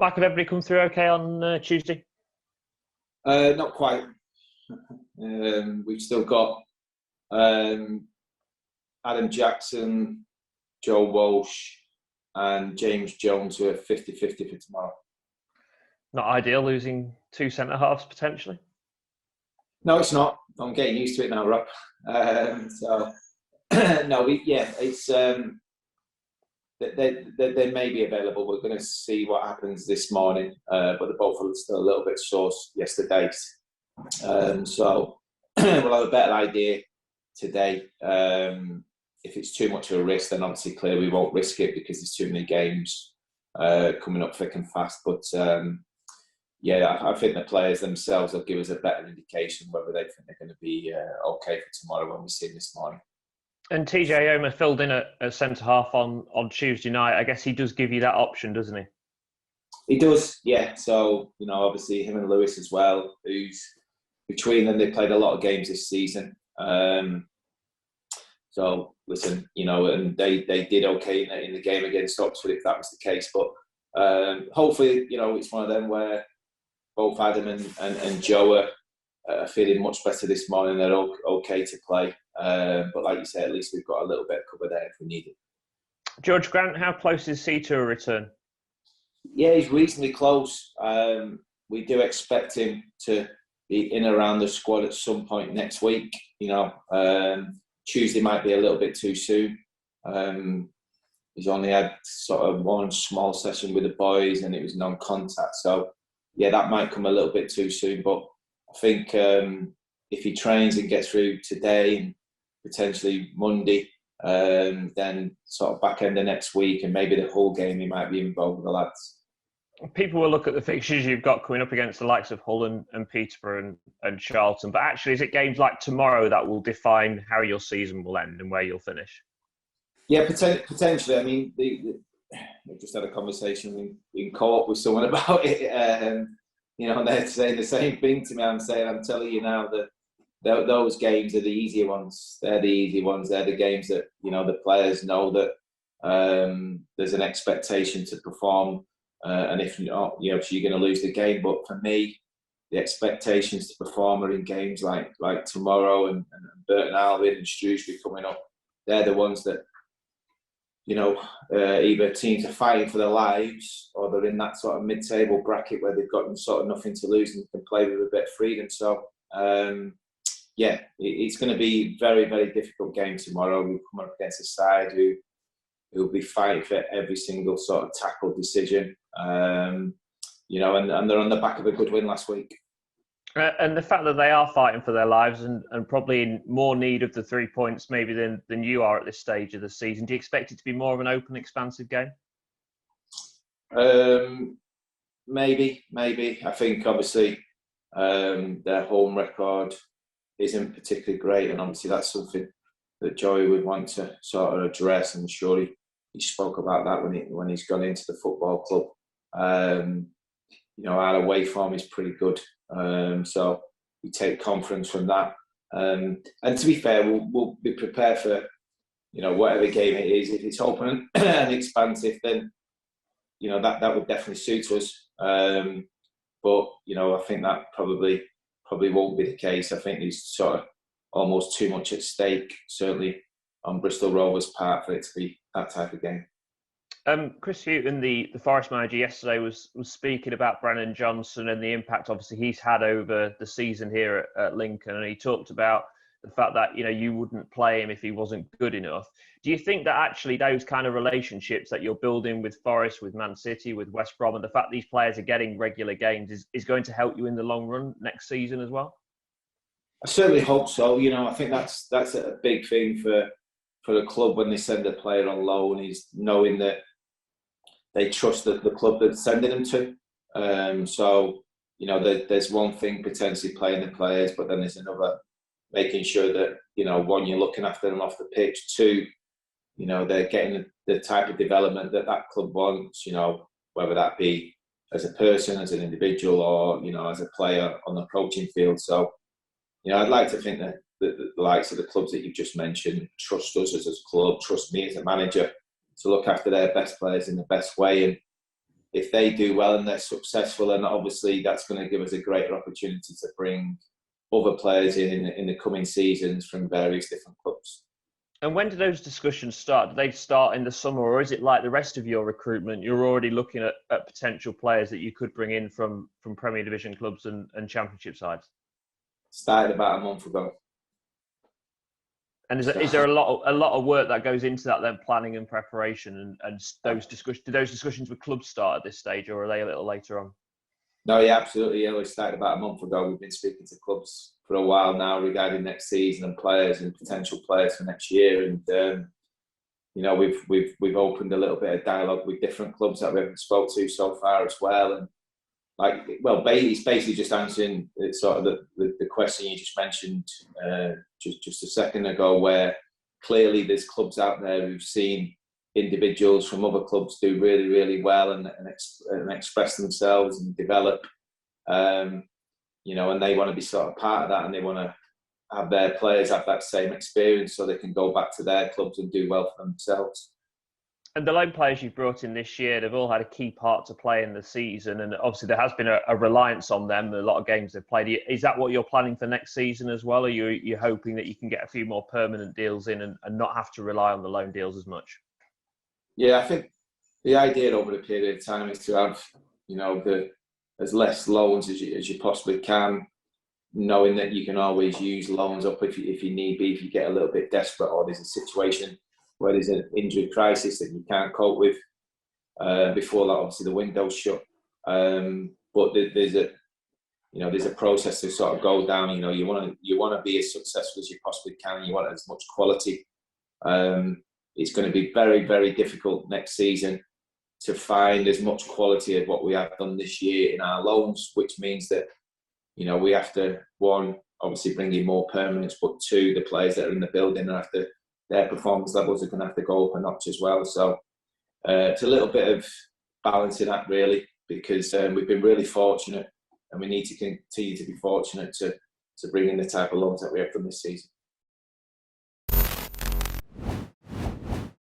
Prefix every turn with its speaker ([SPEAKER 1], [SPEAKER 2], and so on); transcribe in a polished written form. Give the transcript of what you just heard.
[SPEAKER 1] Mark, have everybody come through okay on Tuesday?
[SPEAKER 2] Not quite. We've still got Adam Jackson, Joe Walsh and James Jones who are 50-50 for tomorrow.
[SPEAKER 1] Not ideal, losing two centre-halves potentially?
[SPEAKER 2] No, it's not. I'm getting used to it now, Rob. It's they may be available. We're going to see what happens this morning, but they're both still a little bit sore yesterday. So we'll have a better idea today. If it's too much of a risk, then obviously clearly we won't risk it because there's too many games coming up thick and fast. But I think the players themselves will give us a better indication whether they think they're going to be okay for tomorrow when we see them this morning.
[SPEAKER 1] And TJ Omer filled in a centre-half on Tuesday night. I guess he does give you that option, doesn't he?
[SPEAKER 2] He does, yeah. So, obviously him and Lewis as well, who's between them, they played a lot of games this season. So, listen, and they did okay in the game against Oxford if that was the case. But hopefully, it's one of them where both Adam and Joe are feeling much better this morning. They're okay to play. But like you say, at least we've got a little bit of cover there if we need it.
[SPEAKER 1] George Grant, how close is he to a return?
[SPEAKER 2] Yeah, he's reasonably close. We do expect him to be in around the squad at some point next week. Tuesday might be a little bit too soon. He's only had sort of one small session with the boys and it was non-contact. So, yeah, that might come a little bit too soon. But I think if he trains and gets through today and potentially Monday, then sort of back end of next week and maybe the whole game he might be involved with the lads.
[SPEAKER 1] People will look at the fixtures you've got coming up against the likes of Hull and Peterborough and Charlton, but actually is it games like tomorrow that will define how your season will end and where you'll finish?
[SPEAKER 2] Yeah, potentially. I mean, I just had a conversation in court with someone about it. And they're saying the same thing to me. I'm telling you now that those games are the easier ones. They're the easy ones. They're the games that, the players know that there's an expectation to perform. And if not, so you're going to lose the game. But for me, the expectations to perform are in games like tomorrow and Burton Albion and Shrewsbury coming up. They're the ones that, either teams are fighting for their lives or they're in that sort of mid-table bracket where they've got sort of nothing to lose and can play with a bit of freedom. So, it's going to be a very, very difficult game tomorrow. We come up against a side who will be fighting for every single sort of tackle decision. And they're on the back of a good win last week.
[SPEAKER 1] And the fact that they are fighting for their lives and probably in more need of the 3 points maybe than you are at this stage of the season, do you expect it to be more of an open, expansive game?
[SPEAKER 2] Maybe. I think obviously their home record isn't particularly great, and obviously that's something that Joey would want to sort of address. And surely he spoke about that when he's gone into the football club. Our away form is pretty good, so we take confidence from that. And to be fair, we'll be prepared for whatever game it is. If it's open and expansive, then that would definitely suit us. But I think that probably won't be the case. I think there's sort of almost too much at stake, certainly on Bristol Rovers' part, for it to be that type of game.
[SPEAKER 1] Chris Hughton, the Forest manager, yesterday was speaking about Brennan Johnson and the impact obviously he's had over the season here at Lincoln, and he talked about the fact that you wouldn't play him if he wasn't good enough. Do you think that actually those kind of relationships that you're building with Forest, with Man City, with West Brom, and the fact these players are getting regular games is going to help you in the long run next season as well?
[SPEAKER 2] I certainly hope so. I think that's a big thing for the club when they send a player on loan, is knowing that they trust the club they're sending them to. There's one thing potentially playing the players, but then there's another making sure that, one, you're looking after them off the pitch, two, they're getting the type of development that club wants, whether that be as a person, as an individual, or, as a player on the coaching field. So, I'd like to think that the likes of the clubs that you've just mentioned trust us as a club, trust me as a manager, to look after their best players in the best way. And if they do well and they're successful, and obviously that's going to give us a greater opportunity to bring other players in the coming seasons from various different clubs.
[SPEAKER 1] And when do those discussions start? Do they start in the summer, or is it like the rest of your recruitment? You're already looking at potential players that you could bring in from Premier Division clubs and Championship sides?
[SPEAKER 2] Started about a month ago.
[SPEAKER 1] And is there a lot of work that goes into that then, planning and preparation, and those discussions? Do those discussions with clubs start at this stage, or are they a little later on?
[SPEAKER 2] No, yeah, absolutely. Yeah, we started about a month ago. We've been speaking to clubs for a while now regarding next season and players and potential players for next year. And you know, we've opened a little bit of dialogue with different clubs that we haven't spoke to so far as well. And he's basically just answering sort of the question you just mentioned just a second ago, where clearly there's clubs out there who've seen individuals from other clubs do really, really well and express themselves and develop, you know, and they want to be sort of part of that, and they want to have their players have that same experience so they can go back to their clubs and do well for themselves.
[SPEAKER 1] And the loan players you've brought in this year, they've all had a key part to play in the season, and obviously there has been a reliance on them, a lot of games they've played. Is that what you're planning for next season as well? Or are you hoping that you can get a few more permanent deals in and not have to rely on the loan deals as much?
[SPEAKER 2] Yeah, I think the idea over the period of time is to have, you know, as less loans as you possibly can, knowing that you can always use loans up if you need be, if you get a little bit desperate or there's a situation where there's an injury crisis that you can't cope with. Before that, obviously the window's shut. But there's a process to sort of go down. You know, you want to be as successful as you possibly can. You want as much quality. It's going to be very, very difficult next season to find as much quality of what we have done this year in our loans, which means that, you know, we have to, one, obviously bring in more permanents, but two, the players that are in the building their performance levels are going to have to go up a notch as well. So it's a little bit of balancing that, really, because we've been really fortunate, and we need to continue to be fortunate to bring in the type of loans that we have done this season.